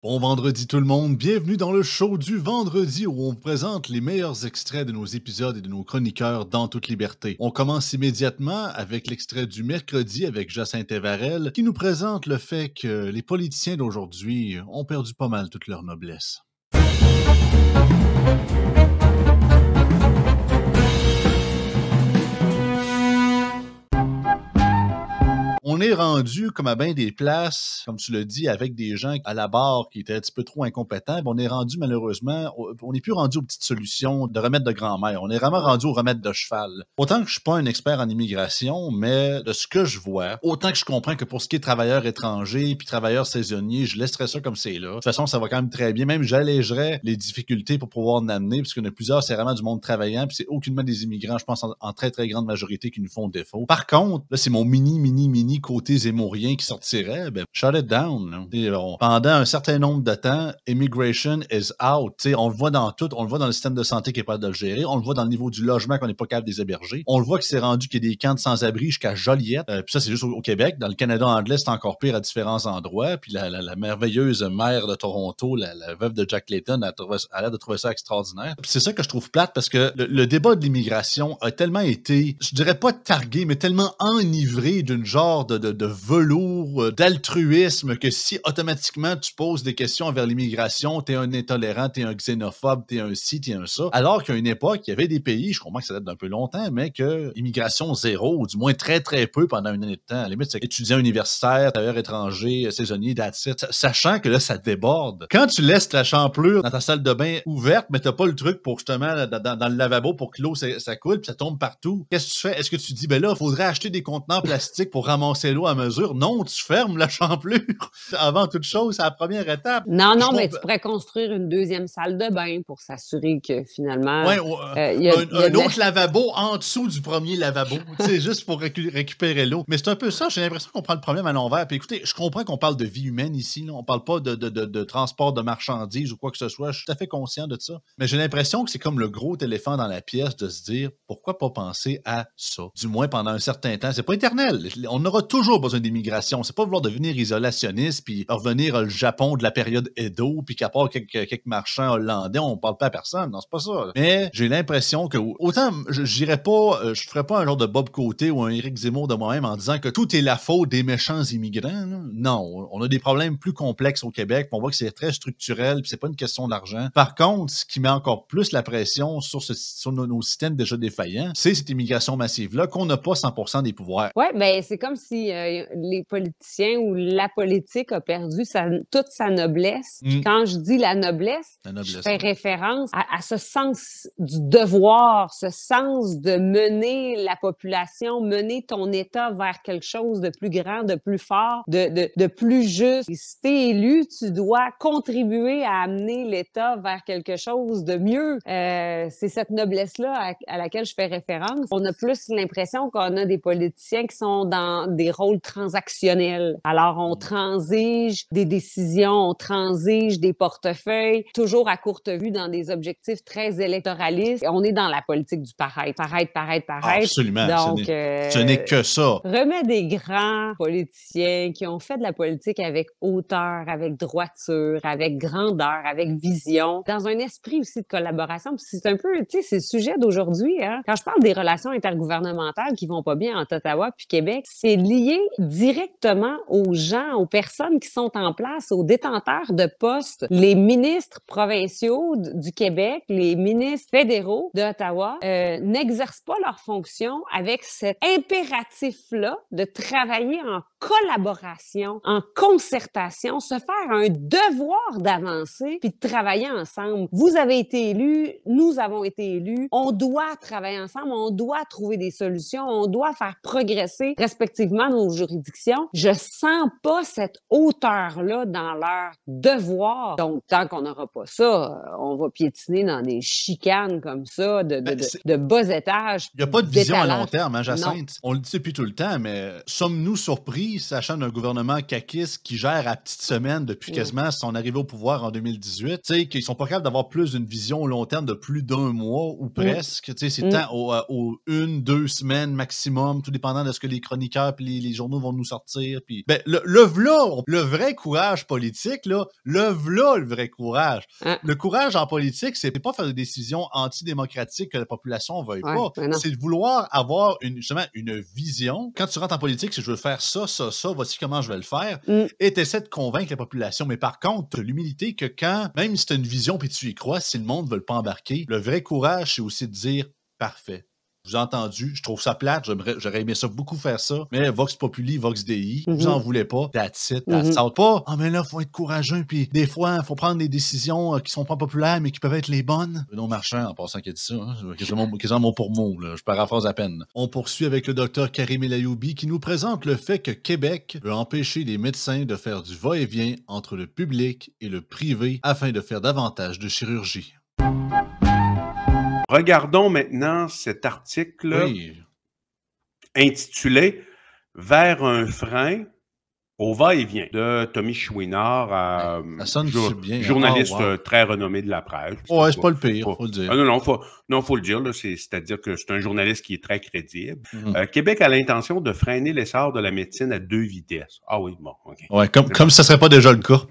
Bon vendredi tout le monde, bienvenue dans le show du vendredi où on vous présente les meilleurs extraits de nos épisodes et de nos chroniqueurs dans toute liberté. On commence immédiatement avec l'extrait du mercredi avec Jacinthe Evarel qui nous présente le fait que les politiciens d'aujourd'hui ont perdu pas mal toute leur noblesse. On est rendu, comme à bien des places, comme tu l'as dit, avec des gens à la barre qui étaient un petit peu trop incompétents. On est rendu, malheureusement, on n'est plus rendu aux petites solutions de remède de grand-mère. On est vraiment rendu au remède de cheval. Autant que je suis pas un expert en immigration, mais de ce que je vois, autant que je comprends que pour ce qui est travailleurs étrangers puis travailleurs saisonniers, je laisserais ça comme c'est là. De toute façon, ça va quand même très bien. Même j'allégerais les difficultés pour pouvoir en amener, parce qu'il y en a plusieurs, c'est vraiment du monde travaillant, puis c'est aucunement des immigrants, je pense, en très, très grande majorité qui nous font défaut. Par contre, là, c'est mon mini côté zémourien qui sortirait, ben, shut it down. Pendant un certain nombre de temps, immigration is out. T'sais, on le voit dans tout, on le voit dans le système de santé qui est pas de le gérer, on le voit dans le niveau du logement qu'on n'est pas capable de les héberger, on le voit que c'est rendu qu'il y a des camps de sans-abri jusqu'à Joliette, puis ça c'est juste au Québec. Dans le Canada anglais, c'est encore pire à différents endroits, puis la merveilleuse maire de Toronto, la veuve de Jack Layton, elle a l'air de trouver ça extraordinaire. Puis c'est ça que je trouve plate, parce que le débat de l'immigration a tellement été, je dirais pas targué, mais tellement enivré d'une genre de velours d'altruisme que si automatiquement tu poses des questions envers l'immigration, t'es un intolérant, t'es un xénophobe, t'es un ci, t'es un ça. Alors qu'à une époque, il y avait des pays, je comprends que ça date d'un peu longtemps, mais que immigration zéro, ou du moins très très peu pendant une année de temps. À la limite, c'est étudiant universitaire, travailleur étranger, saisonnier, that's it. Sachant que là, ça déborde. Quand tu laisses la champlure dans ta salle de bain ouverte, mais t'as pas le truc pour justement dans le lavabo pour que l'eau ça coule puis ça tombe partout, qu'est-ce que tu fais? Est-ce que tu dis, ben là, il faudrait acheter des contenants plastiques pour ramasser l'eau à mesure? Non, tu fermes la champlure. Avant toute chose, c'est la première étape. Non, mais tu pourrais construire une deuxième salle de bain pour s'assurer que finalement, ouais, un autre lavabo en dessous du premier lavabo, c'est juste pour récupérer l'eau. Mais c'est un peu ça, j'ai l'impression qu'on prend le problème à l'envers. Puis écoutez, je comprends qu'on parle de vie humaine ici, là. On parle pas de transport de marchandises ou quoi que ce soit, je suis tout à fait conscient de ça. Mais j'ai l'impression que c'est comme le gros éléphant dans la pièce de se dire, pourquoi pas penser à ça? Du moins pendant un certain temps. C'est pas éternel. On aura toujours besoin d'immigration. C'est pas vouloir devenir isolationniste puis revenir au Japon de la période Edo puis qu'à part quelques marchands hollandais, on parle pas à personne. Non, c'est pas ça. Mais j'ai l'impression que autant j'irais pas, je ferais pas un genre de Bob Côté ou un Éric Zemmour de moi-même en disant que tout est la faute des méchants immigrants. Là. Non, on a des problèmes plus complexes au Québec. On voit que c'est très structurel puis c'est pas une question d'argent. Par contre, ce qui met encore plus la pression sur nos systèmes déjà défaillants, c'est cette immigration massive-là qu'on n'a pas 100% des pouvoirs. Oui, bien, c'est comme si les politiciens ou la politique a perdu toute sa noblesse. Puis quand je dis la noblesse, je fais référence à ce sens du devoir, ce sens de mener la population, mener ton État vers quelque chose de plus grand, de plus fort, de plus juste. Et si t'es élu, tu dois contribuer à amener l'État vers quelque chose de mieux. C'est cette noblesse-là à laquelle je fais référence. On a plus l'impression qu'on a des politiciens qui sont dans des rôles transactionnels. Alors, on transige des décisions, on transige des portefeuilles, toujours à courte vue dans des objectifs très électoralistes. On est dans la politique du paraître. Paraître. Absolument. Donc, ce n'est que ça. Remets des grands politiciens qui ont fait de la politique avec hauteur, avec droiture, avec grandeur, avec vision, dans un esprit aussi de collaboration. Puis c'est un peu, tu sais, c'est le sujet d'aujourd'hui, hein. Quand je parle des relations intergouvernementales qui vont pas bien entre Ottawa puis Québec, c'est lié directement aux gens, aux personnes qui sont en place, aux détenteurs de postes. Les ministres provinciaux du Québec, les ministres fédéraux d'Ottawa n'exercent pas leur fonction avec cet impératif-là de travailler en collaboration, en concertation, se faire un devoir d'avancer puis de travailler ensemble. Vous avez été élus, nous avons été élus, on doit travailler ensemble, on doit trouver des solutions, on doit faire progresser respectivement nos juridictions. Je sens pas cette hauteur-là dans leur devoir. Donc, tant qu'on n'aura pas ça, on va piétiner dans des chicanes comme ça, de bas étages. Il n'y a pas de vision à long terme, hein, Jacinthe? On le dit depuis tout le temps, mais sommes-nous surpris surpris, sachant d'un gouvernement caquiste qui gère à petite semaine depuis quasiment son arrivée au pouvoir en 2018, tu sais, qu'ils sont pas capables d'avoir plus d'une vision au long terme de plus d'un mois ou presque. Tu sais, c'est tant aux 1-2 semaines maximum, tout dépendant de ce que les chroniqueurs et les journaux vont nous sortir. Puis, ben, le vrai courage politique, là, le vrai courage. Le courage en politique, c'est pas faire des décisions antidémocratiques que la population veuille pas. C'est de vouloir avoir justement une vision. Quand tu rentres en politique, c'est je veux faire ça, voici comment je vais le faire. Et tu essaies de convaincre la population. Mais par contre, tu as l'humilité que quand, même si tu as une vision puis tu y crois, si le monde ne veut pas embarquer, le vrai courage, c'est aussi de dire parfait. Je vous ai entendu, je trouve ça plate, j'aurais aimé ça beaucoup faire ça, mais Vox Populi, Vox Dei, vous en voulez pas, that's it, that's out. Pas, mais là, il faut être courageux, puis des fois, il faut prendre des décisions qui sont pas populaires, mais qui peuvent être les bonnes. Benoît Marchand, en passant, qui a dit ça, quasiment mot pour mot, là, je paraphrase à peine. On poursuit avec le docteur Karim El Ayoubi, qui nous présente le fait que Québec veut empêcher les médecins de faire du va-et-vient entre le public et le privé afin de faire davantage de chirurgie. Regardons maintenant cet article intitulé « Vers un frein au va-et-vient » de Tommy Chouinard, ça sonne bien, journaliste très renommé de la presse. Ouais, c'est pas le pire, faut le dire. Faut le dire, c'est-à-dire que c'est un journaliste qui est très crédible. Québec a l'intention de freiner l'essor de la médecine à 2 vitesses. Ah oui, bon, OK. Ouais, comme ça serait pas déjà le cas.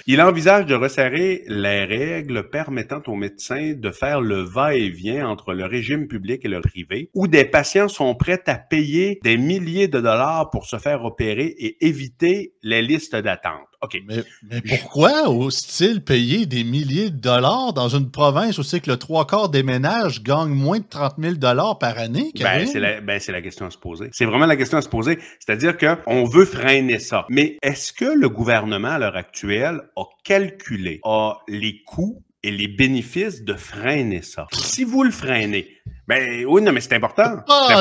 Il envisage de resserrer les règles permettant aux médecins de faire le va-et-vient entre le régime public et le privé, où des patients sont prêts à payer des milliers de dollars pour se faire opérer et éviter les listes d'attente. OK. Mais pourquoi ose-t-il payer des milliers de dollars dans une province où c'est que le 3/4 des ménages gagnent moins de 30 000 $ par année? C'est la question à se poser. C'est vraiment la question à se poser. C'est-à-dire qu'on veut freiner ça. Mais est-ce que le gouvernement, à l'heure actuelle, a calculé les coûts et les bénéfices de freiner ça? Si vous le freinez, oui, non, mais c'est important.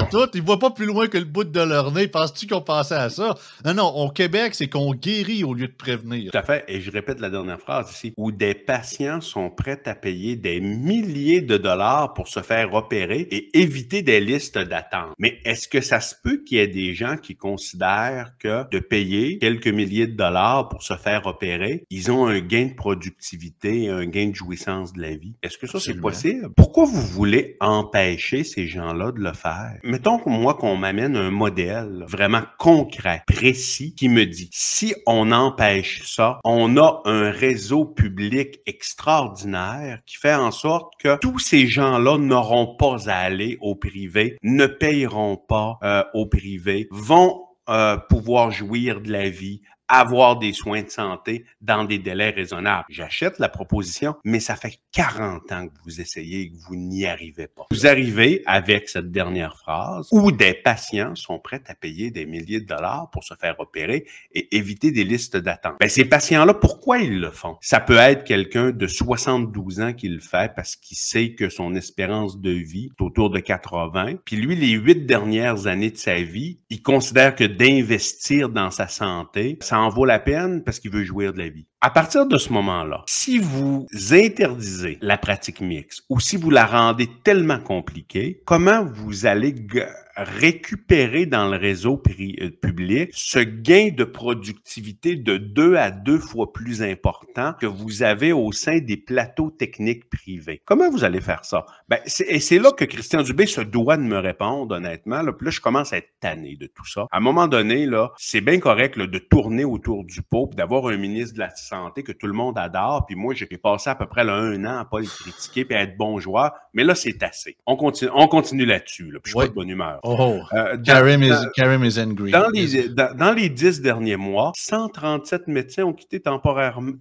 Tout, ils ne voient pas plus loin que le bout de leur nez. Penses-tu qu'on pensait à ça? Non, au Québec, c'est qu'on guérit au lieu de prévenir. Tout à fait. Et je répète la dernière phrase ici, où des patients sont prêts à payer des milliers de dollars pour se faire opérer et éviter des listes d'attente. Mais est-ce que ça se peut qu'il y ait des gens qui considèrent que de payer quelques milliers de dollars pour se faire opérer, ils ont un gain de productivité, un gain de jouissance de la vie? Est-ce que ça, c'est possible? Pourquoi vous voulez empêcher ces gens-là de le faire? Mettons qu'on m'amène un modèle vraiment concret, précis, qui me dit, si on empêche ça, on a un réseau public extraordinaire qui fait en sorte que tous ces gens-là n'auront pas à aller au privé, ne payeront pas au privé, vont pouvoir jouir de la vie, avoir des soins de santé dans des délais raisonnables. J'achète la proposition, mais ça fait 40 ans que vous essayez et que vous n'y arrivez pas. Vous arrivez avec cette dernière phrase où des patients sont prêts à payer des milliers de dollars pour se faire opérer et éviter des listes d'attente. Ces patients-là, pourquoi ils le font? Ça peut être quelqu'un de 72 ans qui le fait parce qu'il sait que son espérance de vie est autour de 80. Puis lui, les 8 dernières années de sa vie, il considère que d'investir dans sa santé, ça en vaut la peine parce qu'il veut jouir de la vie. À partir de ce moment-là, si vous interdisez la pratique mixte ou si vous la rendez tellement compliquée, comment vous allez récupérer dans le réseau public ce gain de productivité de 2 à 2 fois plus important que vous avez au sein des plateaux techniques privés? Comment vous allez faire ça? C'est là que Christian Dubé se doit de me répondre, honnêtement. Puis là, je commence à être tanné de tout ça. À un moment donné, là, c'est bien correct là, de tourner autour du pot puis d'avoir un ministre de la Santé que tout le monde adore. Puis moi, j'ai passé à peu près là, 1 an à pas le critiquer puis à être bon joueur. Mais là, c'est assez. On continue là-dessus. Là, puis je suis pas de bonne humeur. Karim is angry. Dans les 10 derniers mois, 137 médecins ont quitté temporairement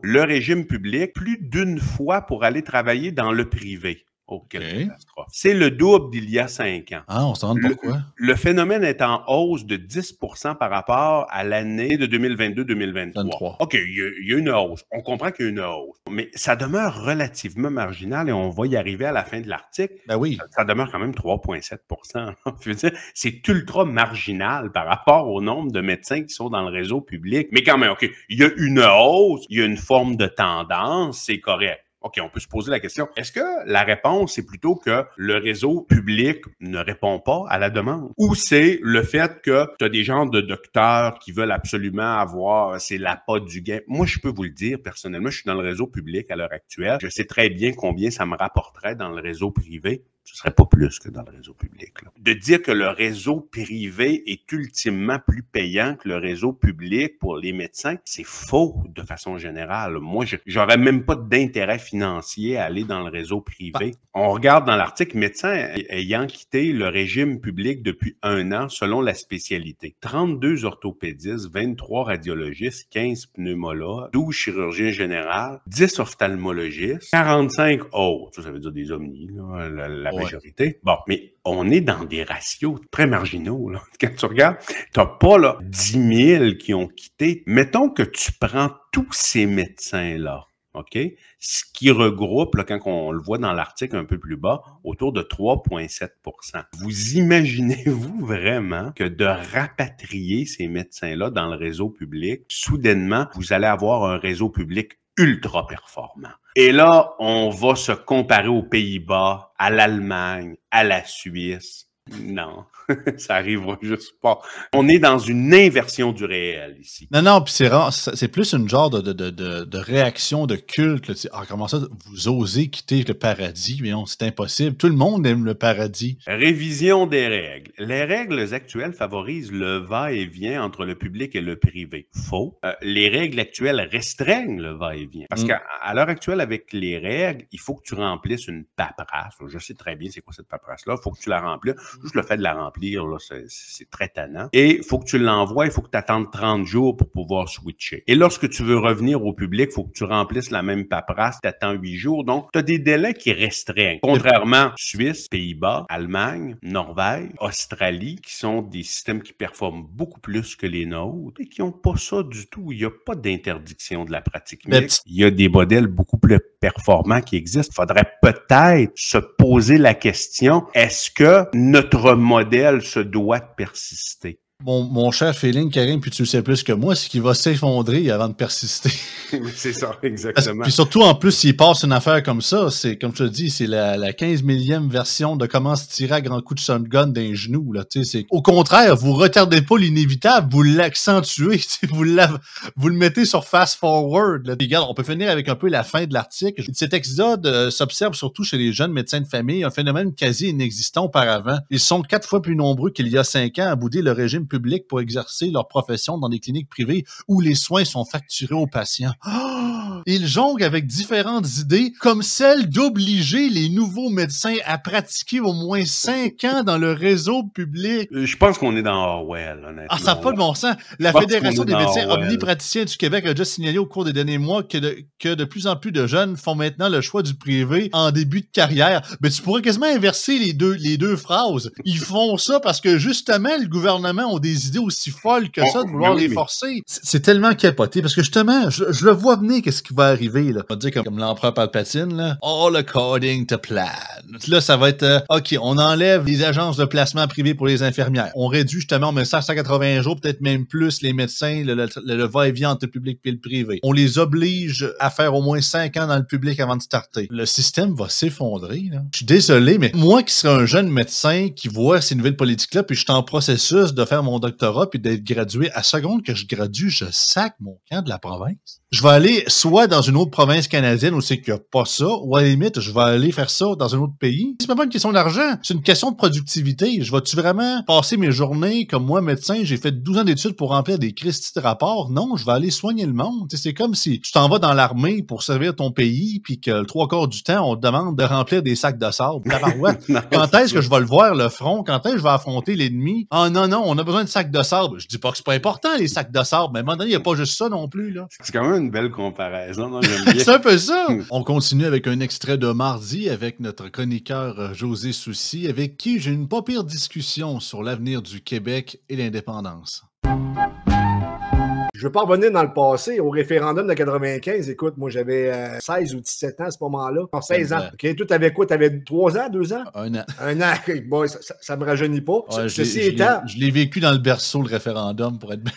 le régime public plus d'1 fois pour aller travailler dans le privé. Oh, quelle catastrophe. C'est le double d'il y a 5 ans. On se demande pourquoi. Le phénomène est en hausse de 10% par rapport à l'année de 2022-2023. OK, il y a une hausse. On comprend qu'il y a une hausse. Mais ça demeure relativement marginal et on va y arriver à la fin de l'article. Oui. Ça demeure quand même 3,7%. Je veux dire, c'est ultra marginal par rapport au nombre de médecins qui sont dans le réseau public. Mais quand même, OK, il y a une hausse, il y a une forme de tendance, c'est correct. OK, on peut se poser la question, est-ce que la réponse est plutôt que le réseau public ne répond pas à la demande? Ou c'est le fait que tu as des gens de docteurs qui veulent absolument avoir, c'est l'appât du gain? Moi, je peux vous le dire, personnellement, je suis dans le réseau public à l'heure actuelle. Je sais très bien combien ça me rapporterait dans le réseau privé. Ce serait pas plus que dans le réseau public, là. De dire que le réseau privé est ultimement plus payant que le réseau public pour les médecins, c'est faux de façon générale. Moi, j'aurais même pas d'intérêt financier à aller dans le réseau privé. On regarde dans l'article, médecins ayant quitté le régime public depuis 1 an selon la spécialité. 32 orthopédistes, 23 radiologistes, 15 pneumologues, 12 chirurgiens généraux, 10 ophtalmologistes, 45 autres. Ça veut dire des omnis, là, la majorité. Bon, mais on est dans des ratios très marginaux, là. Quand tu regardes, t'as pas, là, 10 000 qui ont quitté. Mettons que tu prends tous ces médecins-là, OK? Ce qui regroupe, là, quand on le voit dans l'article un peu plus bas, autour de 3,7 %. Vous imaginez-vous vraiment que de rapatrier ces médecins-là dans le réseau public, soudainement, vous allez avoir un réseau public ultra performant? Et là, on va se comparer aux Pays-Bas, à l'Allemagne, à la Suisse. Non, ça arrivera juste pas. On est dans une inversion du réel ici. Non, puis c'est plus une genre de réaction de culte. Là. Ah, comment ça, vous osez quitter le paradis? Mais non, c'est impossible. Tout le monde aime le paradis. Révision des règles. Les règles actuelles favorisent le va-et-vient entre le public et le privé. Faux. Les règles actuelles restreignent le va-et-vient. Parce qu'à l'heure actuelle, avec les règles, il faut que tu remplisses une paperasse. Je sais très bien c'est quoi cette paperasse-là. Il faut que tu la remplisses. Juste le fait de la remplir, là, c'est très tannant. Et il faut que tu l'envoies, il faut que tu attendes 30 jours pour pouvoir switcher. Et lorsque tu veux revenir au public, il faut que tu remplisses la même paperasse, tu attends 8 jours. Donc, tu as des délais qui restreignent. Contrairement Suisse, Pays-Bas, Allemagne, Norvège, Australie, qui sont des systèmes qui performent beaucoup plus que les nôtres et qui n'ont pas ça du tout. Il n'y a pas d'interdiction de la pratique mixte. Il y a des modèles beaucoup plus performants qui existent. Il faudrait peut-être se poser la question, est-ce que notre modèle se doit de persister? Mon cher feeling, Karim, puis tu le sais plus que moi, c'est qu'il va s'effondrer avant de persister. C'est ça, exactement. Puis surtout, en plus, s'il passe une affaire comme ça, c'est, comme je te dis, c'est la 15 millième version de comment se tirer à grands coups de shotgun d'un genou, là, tu sais. Au contraire, vous retardez pas l'inévitable, vous l'accentuez, vous le mettez sur fast forward, là. Puis regarde, on peut finir avec un peu la fin de l'article. Cet exode s'observe surtout chez les jeunes médecins de famille, un phénomène quasi inexistant auparavant. Ils sont 4 fois plus nombreux qu'il y a 5 ans à bouder le régime public pour exercer leur profession dans des cliniques privées où les soins sont facturés aux patients. Oh! Ils jonglent avec différentes idées, comme celle d'obliger les nouveaux médecins à pratiquer au moins 5 ans dans le réseau public. Je pense qu'on est dans Orwell, honnêtement. Ah, ça n'a pas de bon sens. La Fédération des médecins omnipraticiens du Québec a déjà signalé au cours des derniers mois que de plus en plus de jeunes font maintenant le choix du privé en début de carrière. Mais tu pourrais quasiment inverser les deux phrases. Ils font ça parce que, justement, le gouvernement a des idées aussi folles que ça de vouloir les forcer. C'est tellement capoté parce que, justement, je le vois venir qu'est-ce qui va arriver, là. On va dire comme l'empereur Palpatine, là. All according to plan. Là, ça va être, OK, on enlève les agences de placement privées pour les infirmières. On réduit, justement, on met ça à 180 jours, peut-être même plus, les médecins, le va-et-vient entre le public et le privé. On les oblige à faire au moins 5 ans dans le public avant de starter. Le système va s'effondrer, là. Je suis désolé, mais moi qui serais un jeune médecin qui voit ces nouvelles politiques-là, puis je suis en processus de faire mon doctorat puis d'être gradué, à seconde que je gradue, je sac mon camp de la province. Je vais aller soit dans une autre province canadienne où c'est qu'il n'y a pas ça, ou à la limite, je vais aller faire ça dans un autre pays. C'est même pas une question d'argent, c'est une question de productivité. Je vais-tu vraiment passer mes journées comme moi, médecin, j'ai fait 12 ans d'études pour remplir des cristis de rapports? Non, je vais aller soigner le monde. T'sais, c'est comme si tu t'en vas dans l'armée pour servir ton pays puis que le 3/4 du temps, on te demande de remplir des sacs de sable. Quand est-ce que je vais le voir, le front? Quand est-ce que je vais affronter l'ennemi? Ah non, on a besoin de sacs de sable. Je dis pas que c'est pas important, les sacs de sable, mais à un moment donné, il n'y a pas juste ça non plus, là. C'est quand même une belle comparaison, non? J'aime bien. C'est un peu ça. On continue avec un extrait de mardi avec notre chroniqueur José Soucy, avec qui j'ai une pas pire discussion sur l'avenir du Québec et l'indépendance. Je ne veux pas revenir dans le passé. Au référendum de 95, écoute, moi, j'avais 16 ou 17 ans à ce moment-là. Non, 16 ans. OK, toi, t'avais quoi? T'avais 3 ans, 2 ans? 1 an. 1 an. Bon, ça me rajeunit pas. Ouais, Ceci étant... Je l'ai vécu dans le berceau, le référendum, pour être bien.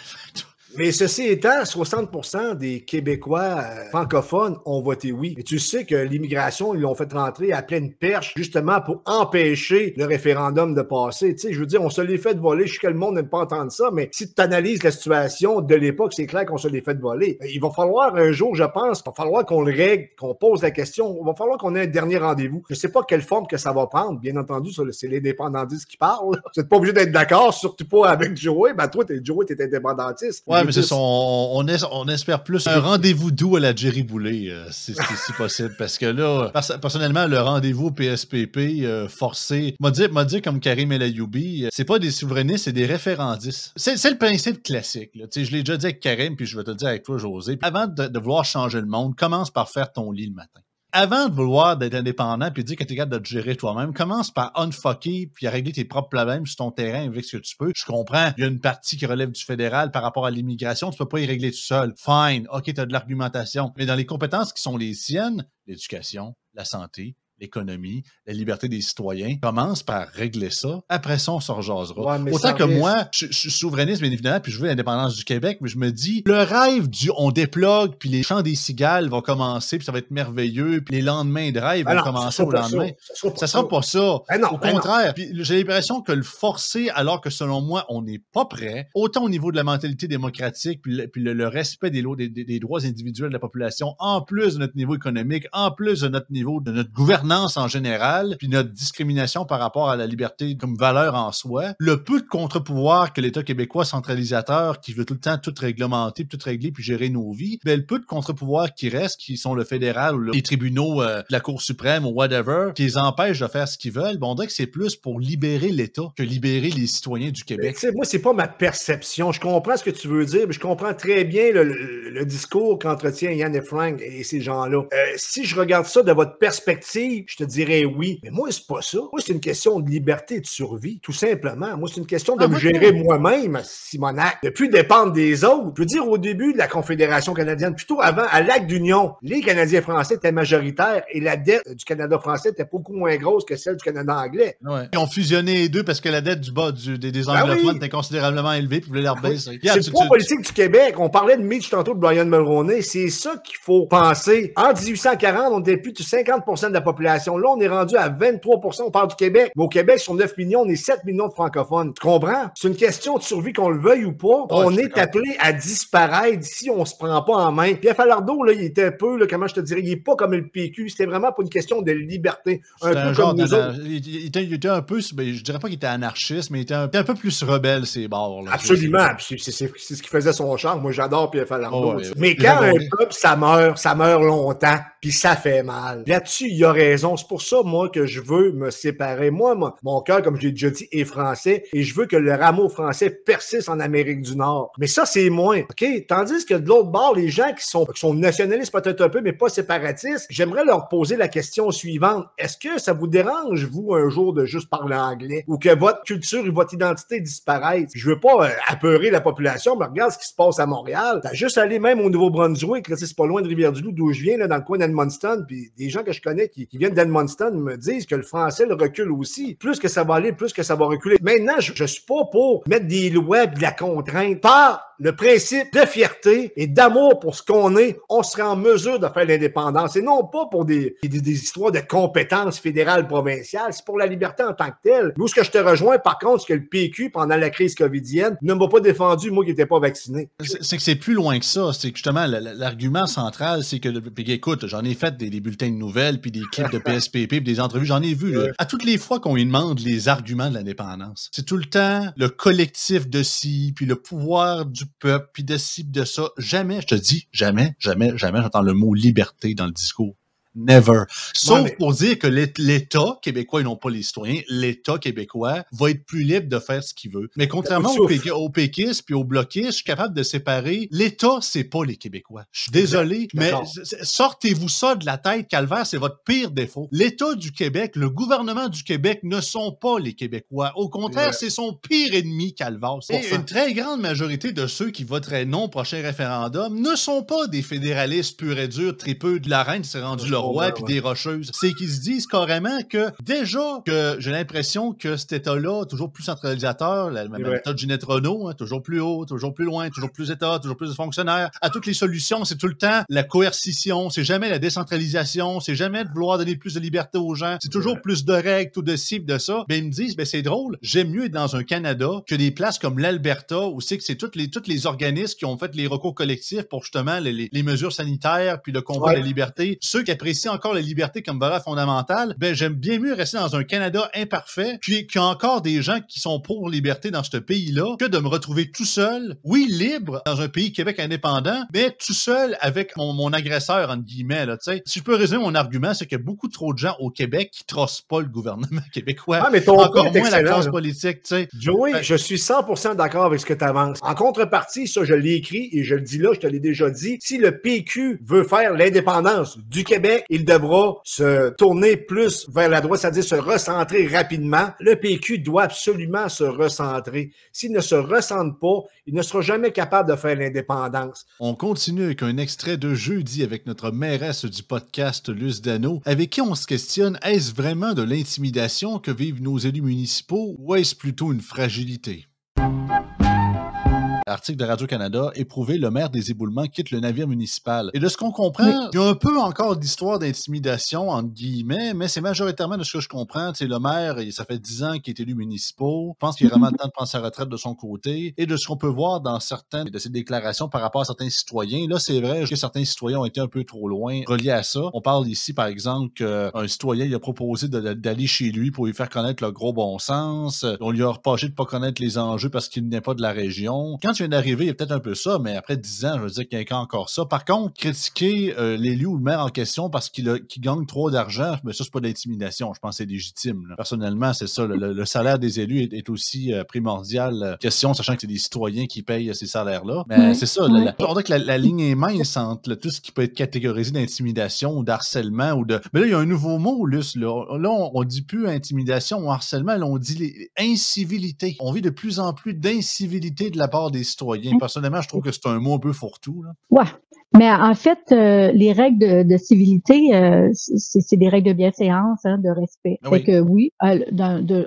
Mais ceci étant, 60% des Québécois francophones ont voté oui. Et tu sais que l'immigration, ils l'ont fait rentrer à pleine perche, justement pour empêcher le référendum de passer. Tu sais, je veux dire, on se l'est fait voler. Je sais que le monde n'aime pas entendre ça, mais si tu analyses la situation de l'époque, c'est clair qu'on se l'est fait voler. Il va falloir un jour, je pense, il va falloir qu'on le règle, qu'on pose la question. Il va falloir qu'on ait un dernier rendez-vous. Je sais pas quelle forme que ça va prendre. Bien entendu, c'est l'indépendantisme qui parle. Vous n'êtes pas obligé d'être d'accord, surtout pas avec Joey. Ben toi, Joey, t'es indépendantiste. Ouais, mais c'est ça. On espère plus un rendez-vous doux à la Jerry Boulet, si possible. Parce que là, personnellement, le rendez-vous PSPP forcé, m'a dit comme Karim El Ayoumi, c'est pas des souverainistes, c'est des référendistes. C'est le principe classique. Là. Je l'ai déjà dit avec Karim, puis je vais te le dire avec toi, José. Avant de vouloir changer le monde, commence par faire ton lit le matin. Avant de vouloir d'être indépendant puis dire que t'es capable de te gérer toi-même, commence par unfucker puis à régler tes propres problèmes sur ton terrain avec ce que tu peux. Je comprends, il y a une partie qui relève du fédéral par rapport à l'immigration, tu peux pas y régler tout seul. Fine, ok, t'as de l'argumentation. Mais dans les compétences qui sont les siennes, l'éducation, la santé, l'économie, la liberté des citoyens, commence par régler ça. Après ça, on se rejasera. Ouais, autant que moi, je suis souverainiste, bien évidemment, puis je veux l'indépendance du Québec, mais je me dis, le rêve du on déplogue, puis les chants des cigales vont commencer, puis ça va être merveilleux, puis les lendemains de rêve vont commencer au lendemain. Ça sera pas ça. Au contraire. Puis j'ai l'impression que le forcer, alors que selon moi, on n'est pas prêt, autant au niveau de la mentalité démocratique, puis le respect des droits individuels de la population, en plus de notre niveau économique, en plus de notre niveau, de notre gouvernement en général, puis notre discrimination par rapport à la liberté comme valeur en soi, le peu de contre-pouvoir que l'État québécois centralisateur, qui veut tout le temps tout réglementer, tout régler, puis gérer nos vies, ben, le peu de contre-pouvoir qui reste, qui sont le fédéral ou les tribunaux de la Cour suprême ou whatever, qui les empêchent de faire ce qu'ils veulent, ben, on dirait que c'est plus pour libérer l'État que libérer les citoyens du Québec. Moi, c'est pas ma perception. Je comprends ce que tu veux dire, mais je comprends très bien le discours qu'entretient Yann et Frank et ces gens-là. Si je regarde ça de votre perspective, je te dirais oui. Mais moi, c'est pas ça. Moi, c'est une question de liberté et de survie, tout simplement. Moi, c'est une question de me gérer moi-même, Simonac, de plus dépendre des autres. Je veux dire, au début de la Confédération canadienne, plutôt avant, à l'Acte d'Union, les Canadiens français étaient majoritaires et la dette du Canada français était beaucoup moins grosse que celle du Canada anglais. Ouais. Ils ont fusionné les deux parce que la dette des anglophones était considérablement élevée puis voulaient leur baisser. C'est pas politique du Québec. On parlait de Mitch tantôt de Brian Mulroney. C'est ça qu'il faut penser. En 1840, on était plus de 50% de la population. Là, on est rendu à 23%, on parle du Québec. Mais au Québec, sur 9 millions, on est 7 millions de francophones. Tu comprends? C'est une question de survie, qu'on le veuille ou pas. On est appelé à disparaître si on se prend pas en main. Pierre Falardeau, là, il était un peu, là, comment je te dirais, il est pas comme le PQ. C'était vraiment pas une question de liberté. Un peu comme nous autres. Il était un peu, je dirais pas qu'il était anarchiste, mais il était un peu plus rebelle, ces bords. Là, absolument. C'est ce qui faisait son charme. Moi, j'adore Pierre Falardeau. Mais quand un peuple, ça meurt longtemps, puis ça fait mal. Là-dessus, il y a raison. C'est pour ça, moi, que je veux me séparer. Moi, mon cœur, comme je l'ai déjà dit, est français et je veux que le rameau français persiste en Amérique du Nord. Mais ça, c'est moins. OK? Tandis que de l'autre bord, les gens qui sont nationalistes peut-être un peu, mais pas séparatistes, j'aimerais leur poser la question suivante. Est-ce que ça vous dérange, vous, un jour, de juste parler anglais ou que votre culture et votre identité disparaissent? Je veux pas apeurer la population, mais regarde ce qui se passe à Montréal. T'as juste allé même au Nouveau-Brunswick, là, c'est pas loin de Rivière-du-Loup, d'où je viens, là, dans le coin d'Edmundston, puis des gens que je connais qui viennent d'Edmundston me disent que le français le recule aussi. Plus que ça va aller, plus que ça va reculer. Maintenant, je suis pas pour mettre des lois et de la contrainte. Par le principe de fierté et d'amour pour ce qu'on est, on serait en mesure de faire l'indépendance. Et non pas pour des histoires de compétences fédérales, provinciales. C'est pour la liberté en tant que telle. Où ce que je te rejoins, par contre, c'est que le PQ, pendant la crise covidienne, ne m'a pas défendu, moi qui n'étais pas vacciné. C'est que c'est plus loin que ça. C'est que justement, l'argument central, c'est que, puis écoute, j'en ai fait des bulletins de nouvelles, puis des clips de PSPP, puis des entrevues, j'en ai vu. Là. À toutes les fois qu'on lui demande les arguments de l'indépendance, c'est tout le temps le collectif de ci, puis le pouvoir du peuple, puis de ci, de ça. Jamais, je te dis, jamais, j'entends le mot liberté dans le discours. Never. Sauf pour dire que l'État québécois, et non pas les citoyens, l'État québécois va être plus libre de faire ce qu'il veut. Mais contrairement aux péquistes puis aux bloquistes, je suis capable de séparer. L'État, c'est pas les Québécois. Je suis désolé, mais sortez-vous ça de la tête, calvaire, c'est votre pire défaut. L'État du Québec, le gouvernement du Québec ne sont pas les Québécois. Au contraire, c'est son pire ennemi, calvaire. Et une très grande majorité de ceux qui voteraient non au prochain référendum ne sont pas des fédéralistes purs et durs, tripeux de la reine, c'est rendu leur Roy puis des Rocheuses. C'est qu'ils se disent carrément que déjà que j'ai l'impression que cet État-là, toujours plus centralisateur, la méthode Ginette Renault, hein, toujours plus haut, toujours plus loin, toujours plus État, toujours plus de fonctionnaires. À toutes les solutions, c'est tout le temps la coercition, c'est jamais la décentralisation, c'est jamais de vouloir donner plus de liberté aux gens, c'est toujours plus de règles, tout de ci, de ça. Ben, ils me disent, ben, c'est drôle, j'aime mieux être dans un Canada que des places comme l'Alberta, où c'est que c'est tous les organismes qui ont fait les recours collectifs pour justement les mesures sanitaires puis le combat de la liberté. Ceux qui apprécient encore la liberté comme valeur fondamentale, ben, j'aime bien mieux rester dans un Canada imparfait, puis qu'il y a encore des gens qui sont pour liberté dans ce pays-là, que de me retrouver tout seul, oui, libre, dans un pays Québec indépendant, mais tout seul avec mon agresseur, entre guillemets, là, tu sais. Si je peux résumer mon argument, c'est qu'il y a beaucoup trop de gens au Québec qui trossent pas le gouvernement québécois. Ah, mais ton encore moins la classe politique, tu sais. Joey, je suis 100% d'accord avec ce que tu avances. En contrepartie, ça, je l'ai écrit et je le dis là, je te l'ai déjà dit, si le PQ veut faire l'indépendance du Québec, il devra se tourner plus vers la droite, c'est-à-dire se recentrer rapidement. Le PQ doit absolument se recentrer. S'il ne se recentre pas, il ne sera jamais capable de faire l'indépendance. On continue avec un extrait de jeudi avec notre mairesse du podcast, Luce Dano, avec qui on se questionne, est-ce vraiment de l'intimidation que vivent nos élus municipaux ou est-ce plutôt une fragilité? Article de Radio-Canada, éprouvé, le maire des Éboulements quitte le navire municipal. Et de ce qu'on comprend, il y a un peu encore d'histoire d'intimidation, entre guillemets, mais c'est majoritairement de ce que je comprends. Tu sais, le maire, ça fait 10 ans qu'il est élu municipal. Je pense qu'il a vraiment le temps de prendre sa retraite de son côté. Et de ce qu'on peut voir dans certaines de ses déclarations par rapport à certains citoyens, là, c'est vrai que certains citoyens ont été un peu trop loin reliés à ça. On parle ici, par exemple, qu'un citoyen, il a proposé d'aller chez lui pour lui faire connaître le gros bon sens. On lui a reproché de pas connaître les enjeux parce qu'il n'est pas de la région. Quand tu viens d'arriver, il y a peut-être un peu ça, mais après 10 ans, je veux dire qu'il y a encore ça. Par contre, critiquer l'élu ou le maire en question parce qu'il gagne trop d'argent, mais ça, c'est pas de l'intimidation. Je pense que c'est légitime. Là. Personnellement, c'est ça. Le salaire des élus est aussi primordial. Question, sachant que c'est des citoyens qui payent ces salaires-là. Mais c'est ça. On dirait que la ligne est mince entre tout ce qui peut être catégorisé d'intimidation ou d'harcèlement. Mais là, il y a un nouveau mot, Luce. Là, on dit plus intimidation ou harcèlement, là, on dit incivilités. On vit de plus en plus d'incivilité de la part des citoyens. Personnellement, je trouve que c'est un mot un peu fourre-tout. Là. Ouais. Mais en fait, les règles de civilité, c'est des règles de bienséance, hein, de respect. Oui. Fait que oui,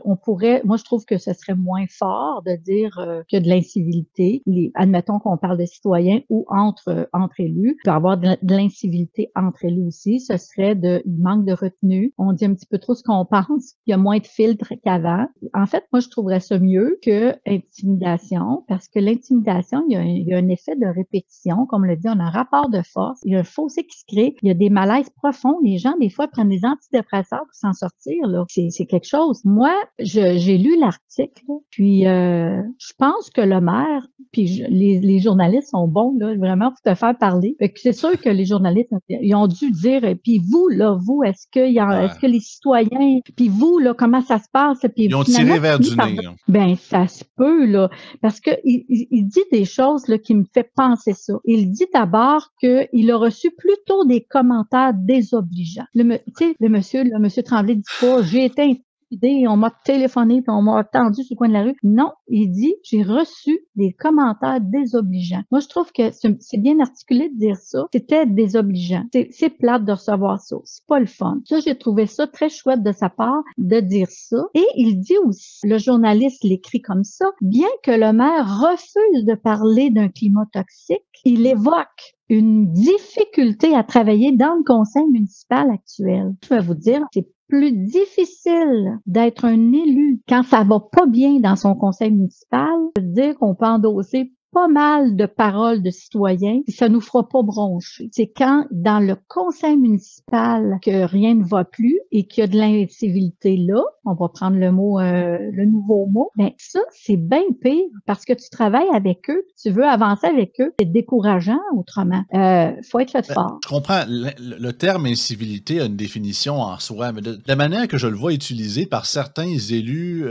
on pourrait, moi je trouve que ce serait moins fort de dire que de l'incivilité. Admettons qu'on parle de citoyens ou entre élus. Il peut y avoir de l'incivilité entre élus aussi. Ce serait il manque de retenue. On dit un petit peu trop ce qu'on pense. Il y a moins de filtres qu'avant. En fait, moi je trouverais ça mieux que intimidation, parce que l'intimidation, il y a un effet de répétition. Comme le dit, on a un rapport de force, il y a un fossé qui se crée, il y a des malaises profonds, les gens des fois prennent des antidépresseurs pour s'en sortir, là. C'est quelque chose. Moi, j'ai lu l'article, puis je pense que le maire, puis les journalistes sont bons, là, vraiment pour te faire parler. Fait que c'est sûr que les journalistes, ils ont dû dire, puis vous, est-ce que les citoyens, puis vous, là, comment ça se passe? Puis ils ont tiré vers du nez. Ben, ça se peut, là, parce que il dit des choses, là, qui me fait penser ça. Il dit d'abord qu'il a reçu plutôt des commentaires désobligeants. Le monsieur Tremblay dit pas, j'ai été intimidé, on m'a téléphoné, puis on m'a attendu sur le coin de la rue. Non, il dit, j'ai reçu des commentaires désobligeants. Moi, je trouve que c'est bien articulé de dire ça. C'était désobligeant. C'est plate de recevoir ça. C'est pas le fun. Ça, j'ai trouvé ça très chouette de sa part de dire ça. Et il dit aussi, le journaliste l'écrit comme ça, bien que le maire refuse de parler d'un climat toxique, il évoque une difficulté à travailler dans le conseil municipal actuel. Je vais vous dire, c'est plus difficile d'être un élu quand ça va pas bien dans son conseil municipal. Ça veut dire qu'on peut endosser pas mal de paroles de citoyens, puis ça nous fera pas broncher. C'est quand, dans le conseil municipal, que rien ne va plus et qu'il y a de l'incivilité là, on va prendre le nouveau mot, ben ça, c'est bien pire parce que tu travailles avec eux, tu veux avancer avec eux, c'est décourageant autrement. Faut être fait fort. Je comprends. Le terme incivilité a une définition en soi, mais de la manière que je le vois utilisé par certains élus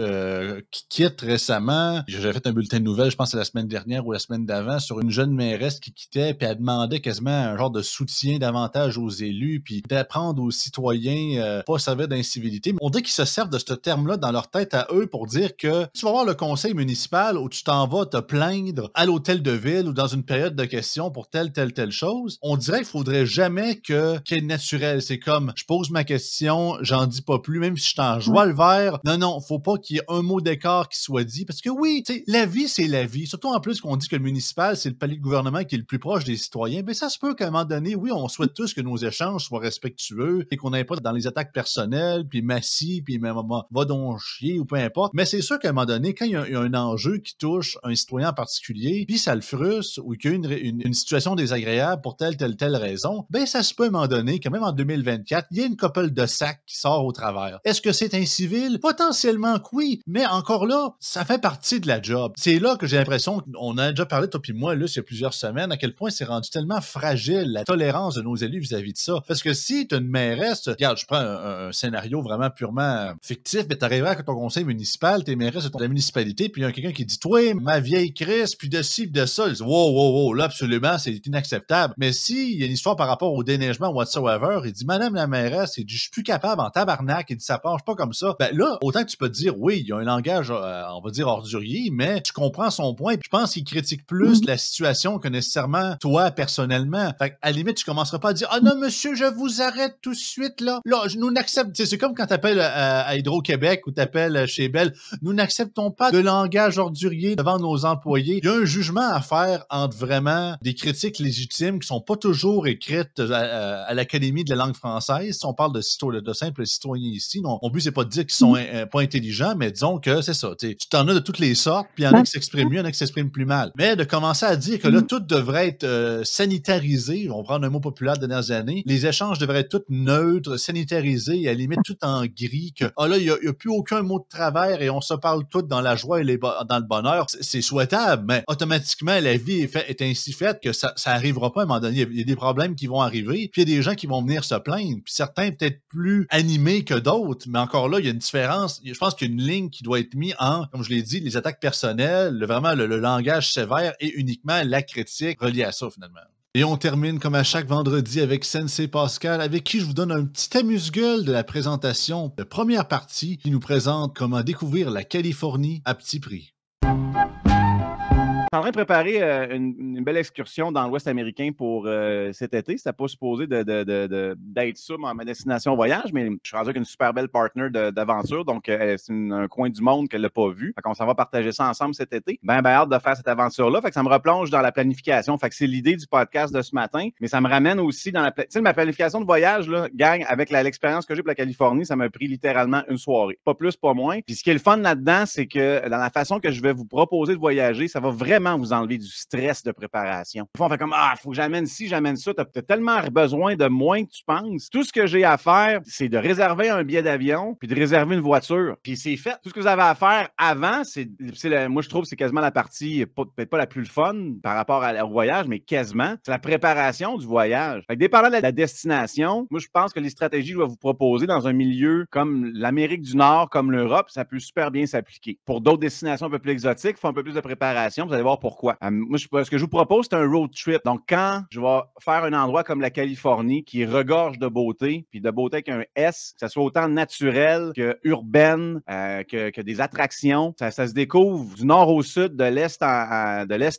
qui quittent récemment, j'ai fait un bulletin de nouvelles, je pense que la semaine dernière ou la semaine d'avant, sur une jeune mairesse qui quittait, puis elle demandait quasiment un genre de soutien davantage aux élus, puis d'apprendre aux citoyens pas servir d'incivilité. Mais on dit qu'ils se servent de ce terme-là dans leur tête à eux pour dire que tu vas voir le conseil municipal où tu t'en vas te plaindre à l'hôtel de ville ou dans une période de questions pour telle chose. On dirait qu'il faudrait jamais qu'il y ait naturel. C'est comme, je pose ma question, j'en dis pas plus, même si je t'en joie le vert. Non, faut pas qu'il y ait un mot d'écart qui soit dit. Parce que oui, tu sais, la vie, c'est la vie. Surtout en plus qu'on dit que le municipal, c'est le palier de gouvernement qui est le plus proche des citoyens. Mais ça se peut qu'à un moment donné, oui, on souhaite tous que nos échanges soient respectueux et qu'on n'aille pas dans les attaques personnelles, puis massis, puis même va donc chier ou peu importe. Mais c'est sûr qu'à un moment donné, quand il y a un enjeu qui touche un citoyen en particulier, puis ça le frustre ou qu'il y a une situation désagréable pour telle raison, ben ça se peut à un moment donné que même en 2024, il y a une couple de sacs qui sort au travers. Est-ce que c'est incivil? Potentiellement que oui, mais encore là, ça fait partie de la job. C'est là que j'ai l'impression qu'on a déjà parlé, toi puis moi, là, il y a plusieurs semaines, à quel point c'est rendu tellement fragile la tolérance de nos élus vis-à-vis de ça. Parce que si tu as une mairesse, regarde, je prends un scénario vraiment purement fictif, mais t'arriverais à ton conseil municipal, t'es mairesse de la municipalité, puis il y a quelqu'un qui dit, toi, ma vieille Chris, puis de ci, puis de ça, ils disent, wow, là, absolument, c'est inacceptable. Mais s'il y a une histoire par rapport au déneigement whatsoever, il dit, madame la mairesse, il dit, je suis plus capable en tabarnak, il dit, ça penche pas comme ça. Ben là, autant que tu peux te dire, oui, il y a un langage, on va dire ordurier, mais tu comprends son point, puis je pense qu'il critique plus la situation que nécessairement toi, personnellement. Fait à la limite, tu commenceras pas à dire, ah non, monsieur, je vous arrête tout de suite, là, nous n'acceptons, c'est comme quand t'appelles à Hydro-Québec ou t'appelles chez Bell, nous n'acceptons pas de langage ordurier devant nos employés. Il y a un jugement à faire entre vraiment des critiques légitimes qui sont pas toujours écrites à l'Académie de la langue française. Si on parle de simples citoyens ici, non, mon but, c'est pas de dire qu'ils sont pas intelligents, mais disons que c'est ça. Tu t'en as de toutes les sortes, puis il y en a qui s'expriment mieux, il y en a qui s'expriment plus mal. Mais de commencer à dire que là, tout devrait être sanitarisé, on va prendre un mot populaire des dernières années, les échanges devraient être tous neutres, sanitarisés, et à la limite tout en gris, que là, il n'y a plus aucun mot de travers et on se parle tous dans la joie et dans le bonheur. C'est souhaitable, mais automatiquement, la vie est ainsi faite que ça arrivera pas à un moment donné. Il y a des problèmes qui vont arriver, puis il y a des gens qui vont venir se plaindre, puis certains peut-être plus animés que d'autres, mais encore là, il y a une différence. Je pense qu'il y a une ligne qui doit être mise en, comme je l'ai dit, les attaques personnelles, vraiment le langage sévère et uniquement la critique reliée à ça, finalement. Et on termine comme à chaque vendredi avec Sensei Pascal, avec qui je vous donne un petit amuse-gueule de la présentation de première partie qui nous présente comment découvrir la Californie à petit prix. Je suis en train de préparer une belle excursion dans l'Ouest américain pour cet été. C'était pas supposé d'être ça, ma destination voyage, mais je suis rendu avec une super belle partner d'aventure. Donc, c'est un coin du monde qu'elle n'a pas vu. Fait qu'on s'en va partager ça ensemble cet été. Ben hâte de faire cette aventure-là. Fait que ça me replonge dans la planification. Fait que c'est l'idée du podcast de ce matin. Mais ça me ramène aussi dans tu sais, ma planification de voyage, là, gang, avec l'expérience que j'ai pour la Californie, ça m'a pris littéralement une soirée. Pas plus, pas moins. Puis ce qui est le fun là-dedans, c'est que dans la façon que je vais vous proposer de voyager, ça va vraiment vous enlever du stress de préparation. On fait comme, faut que j'amène ci, j'amène ça. Tu as tellement besoin de moins que tu penses. Tout ce que j'ai à faire, c'est de réserver un billet d'avion puis de réserver une voiture. Puis c'est fait. Tout ce que vous avez à faire avant, moi, je trouve que c'est quasiment la partie, peut-être pas la plus fun par rapport au voyage, mais quasiment. C'est la préparation du voyage. Fait que dépendant de la destination, moi, je pense que les stratégies que je vais vous proposer dans un milieu comme l'Amérique du Nord, comme l'Europe, ça peut super bien s'appliquer. Pour d'autres destinations un peu plus exotiques, il faut un peu plus de préparation. Vous allez voir pourquoi. Moi, ce que je vous propose, c'est un road trip. Donc, quand je vais faire un endroit comme la Californie qui regorge de beauté, puis de beauté avec un S, que ça soit autant naturel que urbaine, que des attractions, ça se découvre du nord au sud, de l'est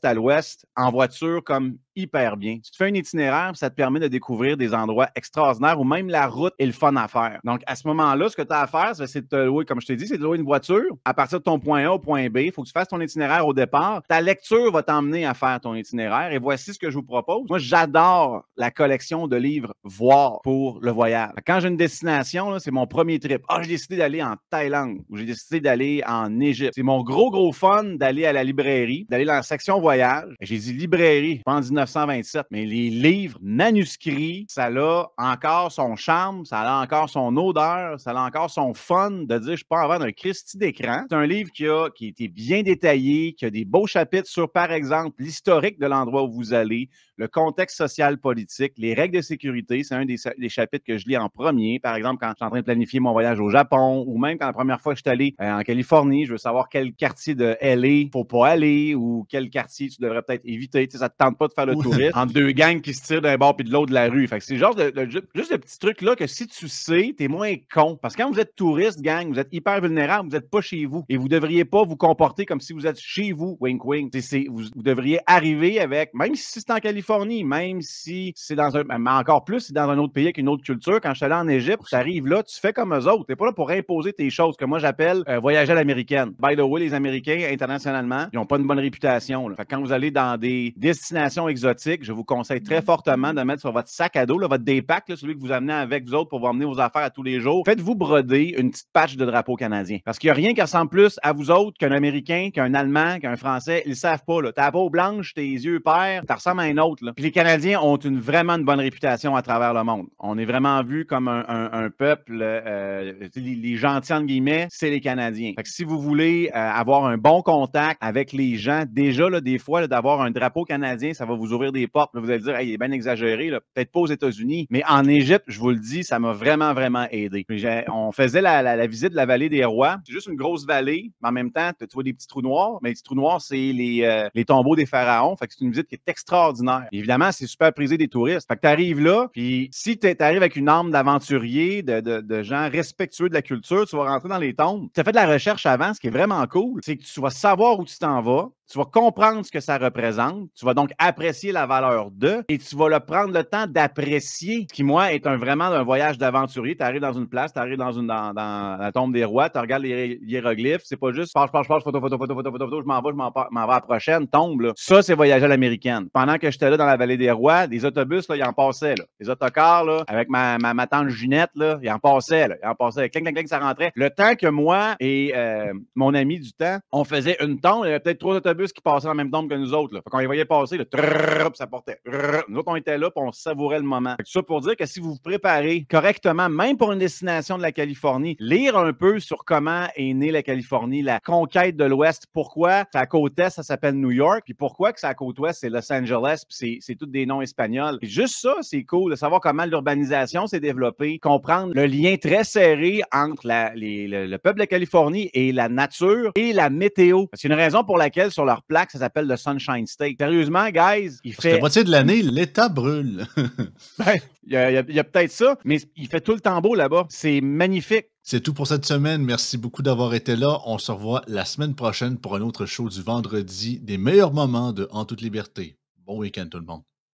à l'ouest, en voiture comme hyper bien. Tu te fais un itinéraire, ça te permet de découvrir des endroits extraordinaires où même la route est le fun à faire. Donc, à ce moment-là, ce que tu as à faire, c'est de te louer, comme je t'ai dit, c'est de louer une voiture. À partir de ton point A au point B, il faut que tu fasses ton itinéraire au départ. Ta lecture va t'emmener à faire ton itinéraire et voici ce que je vous propose. Moi, j'adore la collection de livres Voir pour le voyage. Quand j'ai une destination, là, c'est mon premier trip. J'ai décidé d'aller en Thaïlande ou j'ai décidé d'aller en Égypte. C'est mon gros fun d'aller à la librairie, d'aller dans la section voyage. J'ai dit librairie, pas en 1927, mais les livres manuscrits, ça a encore son charme, ça a encore son odeur, ça a encore son fun de dire je peux en vendre un Christie d'écran. C'est un livre qui a été bien détaillé, qui a des beaux chapitres sur, par exemple, l'historique de l'endroit où vous allez, le contexte social politique, les règles de sécurité, c'est un des chapitres que je lis en premier. Par exemple, quand je suis en train de planifier mon voyage au Japon, ou même quand la première fois que je suis allé en Californie, je veux savoir quel quartier de LA faut pas aller, ou quel quartier tu devrais peut-être éviter. Tu sais, ça te tente pas de faire le touriste entre deux gangs qui se tirent d'un bord puis de l'autre de la rue. Fait que c'est genre juste le petit truc là que si tu sais, t'es moins con. Parce que quand vous êtes touriste, gang, vous êtes hyper vulnérable, vous n'êtes pas chez vous. Et vous devriez pas vous comporter comme si vous êtes chez vous, wink wink. Vous devriez arriver avec, même si c'est en Californie, même si c'est dans un, mais encore plus, c'est dans un autre pays avec une autre culture. Quand je suis allé en Égypte, tu arrives là, tu fais comme eux autres. T'es pas là pour imposer tes choses, que moi j'appelle voyager à l'américaine. By the way, les Américains, internationalement, ils ont pas une bonne réputation. Là. Fait que quand vous allez dans des destinations exotiques, je vous conseille très fortement de mettre sur votre sac à dos, là, votre daypack, là, celui que vous amenez avec vous autres pour vous emmener vos affaires à tous les jours. Faites-vous broder une petite patch de drapeau canadien. Parce qu'il n'y a rien qui ressemble plus à vous autres qu'un Américain, qu'un Allemand, qu'un Français. Ils le savent pas. Là. Ta peau blanche, tes yeux pairs, ça ressemble à un autre. Là. Puis les Canadiens ont vraiment une bonne réputation à travers le monde. On est vraiment vu comme un peuple, les gentils entre guillemets, c'est les Canadiens. Fait que si vous voulez avoir un bon contact avec les gens, déjà, là, des fois, là, d'avoir un drapeau canadien, ça va vous ouvrir des portes. Là, vous allez dire, hey, il est bien exagéré, là. Peut-être pas aux États-Unis, mais en Égypte, je vous le dis, ça m'a vraiment, vraiment aidé. On faisait la visite de la vallée des rois. C'est juste une grosse vallée, mais en même temps, tu vois des petits trous noirs, mais les petits trous noirs, c'est les tombeaux des pharaons. Fait que c'est une visite qui est extraordinaire. Et évidemment, c'est super prisé des touristes. Fait que tu arrives là, puis si tu arrives avec une arme d'aventurier, de gens respectueux de la culture, tu vas rentrer dans les tombes. Tu as fait de la recherche avant, ce qui est vraiment cool, c'est que tu vas savoir où tu t'en vas. Tu vas comprendre ce que ça représente. Tu vas donc apprécier la valeur de et tu vas prendre le temps d'apprécier ce qui, moi, est vraiment un voyage d'aventurier. Tu arrives dans une place, tu arrives dans la tombe des rois, tu regardes les hiéroglyphes. C'est pas juste photo, je m'en vais à la prochaine, tombe. Là. Ça, c'est voyager à l'américaine. Pendant que j'étais là dans la vallée des rois, des autobus, là, ils en passaient. Là. Les autocars, là, avec ma tante Ginette, là, ils en passaient. Là. Ils en passaient. Cling, cling, cling, ça rentrait. Le temps que moi et mon ami du temps, on faisait une tombe, il y avait peut-être 3 autobus qui passaient dans la même tombe que nous autres. Là. Fait qu'on les voyait passer, là, ça portait. Nous autres, on était là et on savourait le moment. Fait que ça pour dire que si vous vous préparez correctement, même pour une destination de la Californie, lire un peu sur comment est née la Californie, la conquête de l'Ouest, pourquoi c'est à côte Est, ça s'appelle New York, puis pourquoi que c'est à côte Ouest, c'est Los Angeles, puis c'est tous des noms espagnols. Puis juste ça, c'est cool de savoir comment l'urbanisation s'est développée, comprendre le lien très serré entre le peuple de la Californie et la nature et la météo. C'est une raison pour laquelle sur leur plaque, ça s'appelle le Sunshine State. Sérieusement, guys, Parce que la moitié de l'année, l'État brûle. Ben, il y a peut-être ça, mais il fait tout le temps beau là-bas. C'est magnifique. C'est tout pour cette semaine. Merci beaucoup d'avoir été là. On se revoit la semaine prochaine pour un autre show du vendredi, des meilleurs moments de En toute liberté. Bon week-end tout le monde.